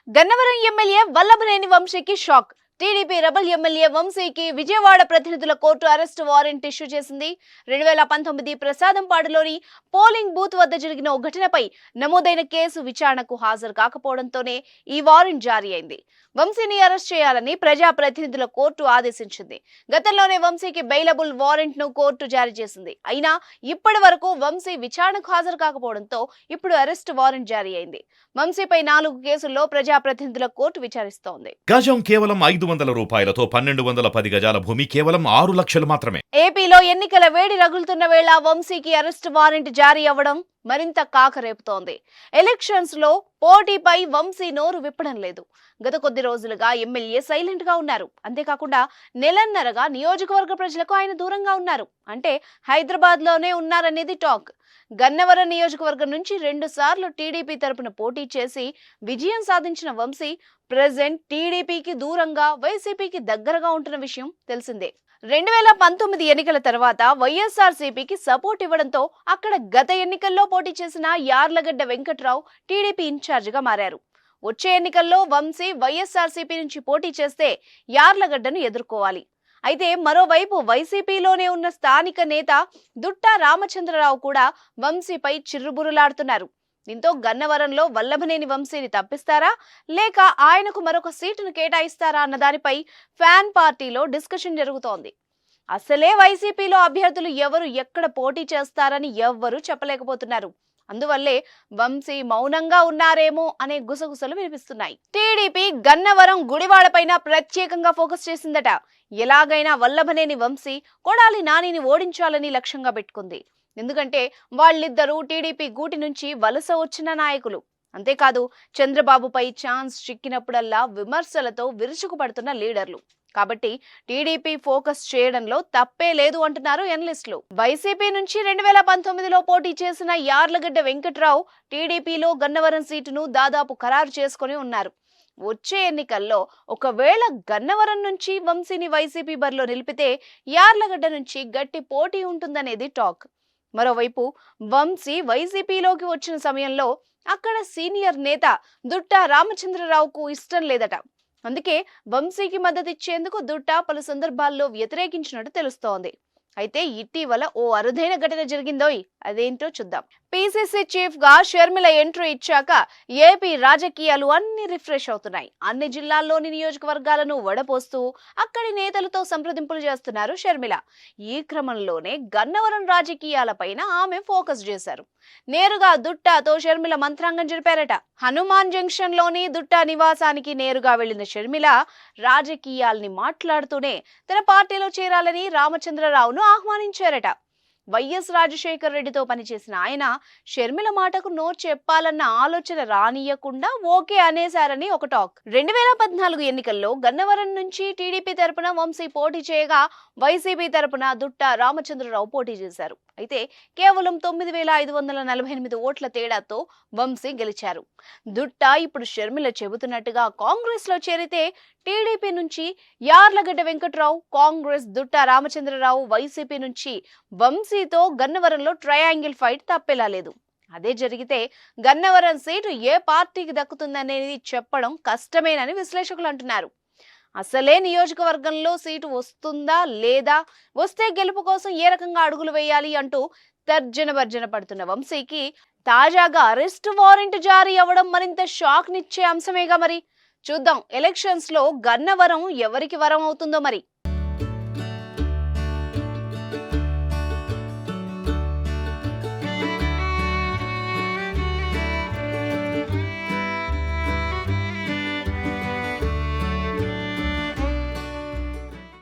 Gannavaram MLA Vallabhaneni వంశీకి shock. TDP rebel MLA వంశీకి విజయవాడ ప్రతినిధుల కోర్టు అరెస్ట్ వారెంట్ ఇష్యూ చేసింది. 2019 ప్రసాదంపాడులోని పోలింగ్ బూత్ వద్ద జరిగిన ఓ ఘటనపై నమోదైన కేసు విచారణకు హాజరు కాకపోవడంతోనే ఈ వారెంట్ జారీ అయింది. వంశీని అరెస్ట్ చేయాలని ప్రజా ప్రతినిధుల కోర్టు ఆదేశించింది. గతంలోనే వంశీకి బెయిలబుల్ వారెంట్ ను కోర్టు జారీ చేసింది. అయినా ఇప్పటి వరకు వంశీ విచారణకు హాజరు కాకపోవడంతో ఇప్పుడు అరెస్ట్ వారెంట్ జారీ అయింది. వంశీపై 4 కేసుల్లో ప్రజా ప్రతినిధుల కోర్టు విచారిస్తోంది. గజం కేవలం 500 రూపాయలతో 1210 గజాల భూమి కేవలం 6 లక్షలు మాత్రమే. ఏపీలో ఎన్నికల వేడి రగులుతున్న వేళ వంశీకి అరెస్ట్ వారెంట్ జారీ అవ్వడం మరింత కాకరేపుతోంది. ఎలక్షన్స్ లో పోటీపై వంశీ నోరు విప్పడం లేదు. గత కొద్ది రోజులుగా ఎమ్మెల్యే సైలెంట్ గా ఉన్నారు. అంతేకాకుండా నెలన్నరగా నియోజకవర్గ ప్రజలకు ఆయన దూరంగా ఉన్నారు. అంటే హైదరాబాద్ లోనే ఉన్నారనేది టాక్. గన్నవరం నియోజకవర్గం నుంచి 2 సార్లు టీడీపీ తరపున పోటీ చేసి విజయం సాధించిన వంశీ ప్రెజెంట్ టీడీపీకి దూరంగా వైసీపీకి దగ్గరగా ఉంటున్న విషయం తెలిసిందే. 2019 ఎన్నికల తర్వాత వైఎస్ఆర్సీపీకి సపోర్ట్ ఇవ్వడంతో అక్కడ గత ఎన్నికల్లో పోటీ చేసిన యార్లగడ్డ వెంకట్రావు టీడీపీ ఇన్ఛార్జిగా మారారు. వచ్చే ఎన్నికల్లో వంశీ వైఎస్ఆర్సీపీ నుంచి పోటీ చేస్తే యార్లగడ్డను ఎదుర్కోవాలి. అయితే మరోవైపు వైసీపీలోనే ఉన్న స్థానిక నేత దుట్టా రామచంద్రరావు కూడా వంశీపై చిర్రుబురులాడుతున్నారు. దీంతో గన్నవరంలో వల్లభనేని వంశీని తప్పిస్తారా లేక ఆయనకు మరొక సీటును కేటాయిస్తారా అన్న దానిపై ఫ్యాన్ పార్టీలో డిస్కషన్ జరుగుతోంది. అసలే వైసీపీలో అభ్యర్థులు ఎవరు ఎక్కడ పోటీ చేస్తారని ఎవ్వరూ చెప్పలేకపోతున్నారు. అందువల్లే వంశీ మౌనంగా ఉన్నారేమో అనే గుసగుసలు వినిపిస్తున్నాయి. టీడీపీ గన్నవరం గుడివాడపైన ప్రత్యేకంగా ఫోకస్ చేసిందట. ఎలాగైనా వల్లభనేని వంశీ కొడాలి నానిని ఓడించాలని లక్ష్యంగా పెట్టుకుంది. ఎందుకంటే వాళ్ళిద్దరూ టీడీపీ గూటి నుంచి వలస వచ్చిన నాయకులు. అంతేకాదు చంద్రబాబుపై ఛాన్స్ చిక్కినప్పుడల్లా విమర్శలతో విరుచుకుపడుతున్న లీడర్లు. కాబట్టి టీడీపీ ఫోకస్ చేయడంలో తప్పే లేదు అంటున్నారు ఎనలిస్టులు. వైసీపీ నుంచి 2019లో పోటీ చేసిన యార్లగడ్డ వెంకట్రావు టీడీపీలో గన్నవరం సీటును దాదాపు ఖరారు చేసుకుని ఉన్నారు. వచ్చే ఎన్నికల్లో ఒకవేళ గన్నవరం నుంచి వంశీని వైసీపీ బరిలో నిలిపితే యార్లగడ్డ నుంచి గట్టి పోటీ ఉంటుందనేది టాక్. మరోవైపు వంశీ వైసీపీలోకి వచ్చిన సమయంలో అక్కడ సీనియర్ నేత దుట్టా రామచంద్రరావుకు ఇష్టం లేదట. అందుకే వంశీకి మద్దతు ఇచ్చేందుకు దుట్టా పలు సందర్భాల్లో వ్యతిరేకించినట్టు తెలుస్తోంది. అయితే ఇటీవల ఓ అరుదైన ఘటన జరిగిందోయ్, అదేంటో చూద్దాం. పీసీసీ చీఫ్ గా షర్మిల ఎంట్రీ ఇచ్చాక ఏపీ రాజకీయాలు అన్ని రిఫ్రెష్ అవుతున్నాయి. అన్ని జిల్లాల్లోని నియోజకవర్గాలను వడపోస్తూ అక్కడి నేతలతో సంప్రదింపులు చేస్తున్నారు షర్మిల. ఈ క్రమంలోనే గన్నవరం రాజకీయాలపైన ఆమె ఫోకస్ చేశారు. నేరుగా దుట్టాతో షర్మిల మంత్రాంగం జరిపారట. హనుమాన్ జంక్షన్ లోని దుట్టా నివాసానికి నేరుగా వెళ్లిన షర్మిల రాజకీయాల్ని మాట్లాడుతూనే తన పార్టీలో చేరాలని రామచంద్రరావును ఆహ్వానించారట. వైఎస్ రాజశేఖర రెడ్డితో పనిచేసిన ఆయన షర్మిల మాటకు నో చెప్పాలన్న ఆలోచన రానియకుండా ఓకే అనేశారని ఒక టాక్. 2014 ఎన్నికల్లో గన్నవరం నుంచి టీడీపీ తరపున వంశీ పోటీ చేయగా వైసీపీ తరపున దుట్టా రామచంద్రరావు పోటీ చేశారు. అయితే కేవలం 9,548 ఓట్ల తేడాతో వంశీ గెలిచారు. దుట్టా ఇప్పుడు షర్మిల చెబుతున్నట్టుగా కాంగ్రెస్ లో చేరితే టీడీపీ నుంచి యార్లగడ్డ వెంకట్రావు, కాంగ్రెస్ దుట్టా రామచంద్రరావు, వైసీపీ నుంచి వంశీతో గన్నవరంలో ట్రయాంగిల్ ఫైట్ తప్పేలా లేదు. అదే జరిగితే గన్నవరం సీటు ఏ పార్టీకి దక్కుతుందనేది చెప్పడం కష్టమేనని విశ్లేషకులు అంటున్నారు. అసలే నియోజకవర్గంలో సీటు వస్తుందా లేదా, వస్తే గెలుపు కోసం ఏ రకంగా అడుగులు వేయాలి అంటూ తర్జన భర్జన పడుతున్న వంశీకి తాజాగా అరెస్ట్ వారెంట్ జారీ అవ్వడం మరింత షాక్ నిచ్చే అంశమేగా. మరి చూద్దాం ఎలక్షన్స్ లో గన్నవరం ఎవరికి వరం అవుతుందో మరి.